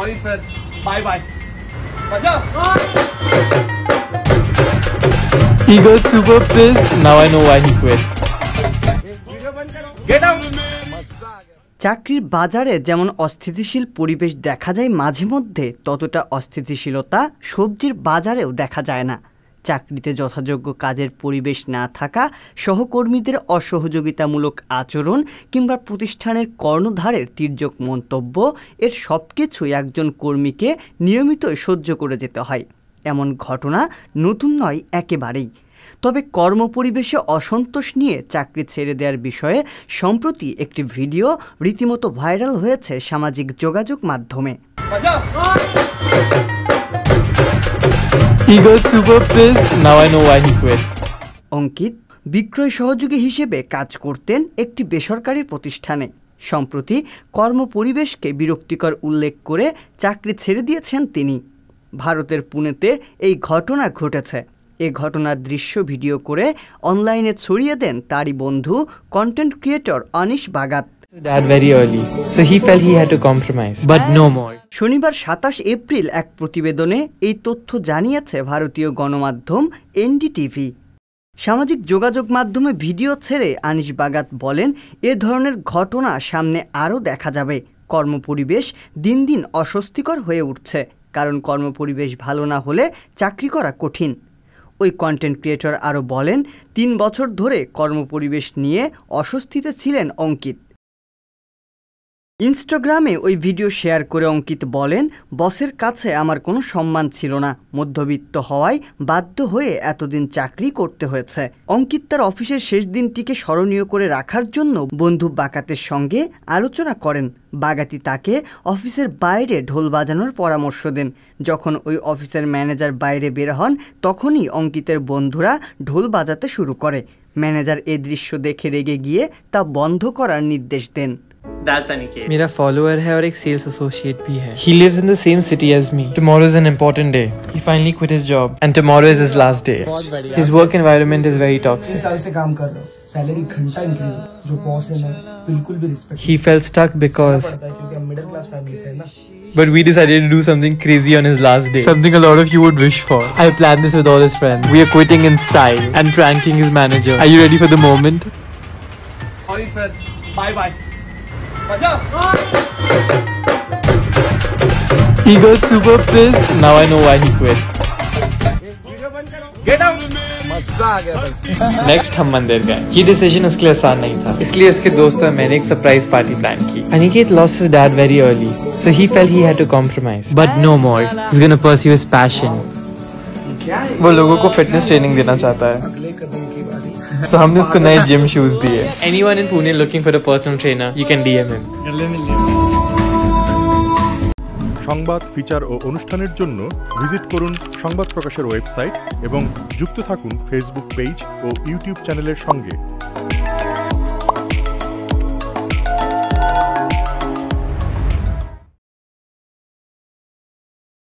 Sorry sir. Bye bye. He got super pissed. Now I know why he quit. Get out. চাকরির বাজারে যেমন অস্থিতিশীল পরিবেশ দেখা যায় মাঝে মধ্যে, ততটা অস্থিতিশীলতা সবজির বাজারেও দেখা যায় না। চাকরিতে যথাযোগ্য কাজের পরিবেশ না থাকা, সহকর্মীদের অসহযোগিতামূলক আচরণ কিংবা প্রতিষ্ঠানের কর্ণধারের তির্যক মন্তব্য, এর সব কিছুই একজন কর্মীকে নিয়মিতই সহ্য করে যেতে হয়। এমন ঘটনা নতুন নয় একেবারেই। তবে কর্মপরিবেশে অসন্তোষ নিয়ে চাকরি ছেড়ে দেওয়ার বিষয়ে সম্প্রতি একটি ভিডিও রীতিমতো ভাইরাল হয়েছে সামাজিক যোগাযোগ মাধ্যমে। He got super pissed. Now I know why he quit. অঙ্কিত বিক্রয় সহযোগী হিসেবে কাজ করতেন একটি বেসরকারি প্রতিষ্ঠানে। সম্প্রতি কর্মপরিবেশকে বিরক্তিকর উল্লেখ করে চাকরি ছেড়ে দিয়েছেন তিনি। ভারতের পুনেতে এই ঘটনা ঘটেছে। এ ঘটনার দৃশ্য ভিডিও করে অনলাইনে ছড়িয়ে দেন তারই বন্ধু content creator Anish Bagat. Dad very early, so he felt he had to compromise, but no more. শনিবার ২৭ এপ্রিল এক প্রতিবেদনে এই তথ্য জানিয়েছে ভারতীয় গণমাধ্যম এনডিটিভি। সামাজিক যোগাযোগ মাধ্যমে ভিডিও ছেড়ে অনিশ বাগাত বলেন, এ ধরনের ঘটনা সামনে আরও দেখা যাবে। কর্মপরিবেশ দিন দিন অস্বস্তিকর হয়ে উঠছে, কারণ কর্মপরিবেশ ভালো না হলে চাকরি করা কঠিন। ওই কন্টেন্ট ক্রিয়েটর আরও বলেন, ৩ বছর ধরে কর্মপরিবেশ নিয়ে অস্বস্তিতে ছিলেন অঙ্কিত। ইনস্টাগ্রামে ওই ভিডিও শেয়ার করে অঙ্কিত বলেন, বসের কাছে আমার কোনো সম্মান ছিল না, মধ্যবিত্ত হওয়ায় বাধ্য হয়ে এতদিন চাকরি করতে হয়েছে। অঙ্কিত তার অফিসের শেষ দিনটিকে স্মরণীয় করে রাখার জন্য বন্ধু বাগাতের সঙ্গে আলোচনা করেন। বাগাতি তাকে অফিসের বাইরে ঢোল বাজানোর পরামর্শ দেন। যখন ওই অফিসের ম্যানেজার বাইরে বের হন, তখনই অঙ্কিতের বন্ধুরা ঢোল বাজাতে শুরু করে। ম্যানেজার এই দৃশ্য দেখে রেগে গিয়ে তা বন্ধ করার নির্দেশ দেন। That's Aniket. मेरा फॉलोअर है और एक सेल्स एसोसिएट भी है. He lives in the same city as me. Tomorrow is an important day. He finally quit his job and tomorrow is his last day. His work environment is very toxic. Salary घंटा increase जो boss है ना बिल्कुल भी respect He felt stuck because क्योंकि हम middle class family से है ना but we decided to do something crazy on his last day. Something a lot of you would wish for. I planned this with all his friends. We are quitting in style and pranking his manager. Are you ready for the moment? Sorry sir. Bye bye. He got super pissed. Now I know why he quit. Get out. Next हम मंदिर गए। ये decision उसके लिए आसान नहीं था, इसलिए उसके दोस्तों और मैंने एक सरप्राइज पार्टी प्लान की। Aniket lost his dad very early, so he felt he had to compromise, but no more. He's gonna pursue his passion. वो लोगों को फिटनेस ट्रेनिंग देना चाहता है, so हमने उसको नए जिम शूज दिए। Anyone in Pune looking for a personal trainer, you can DM him. সংবাদ, ফিচার ও অনুষ্ঠানের জন্য ভিজিট করুন সংবাদ প্রকাশের ওয়েবসাইট এবং যুক্ত থাকুন ফেসবুক পেজ ও ইউটিউব চ্যানেলের সঙ্গে।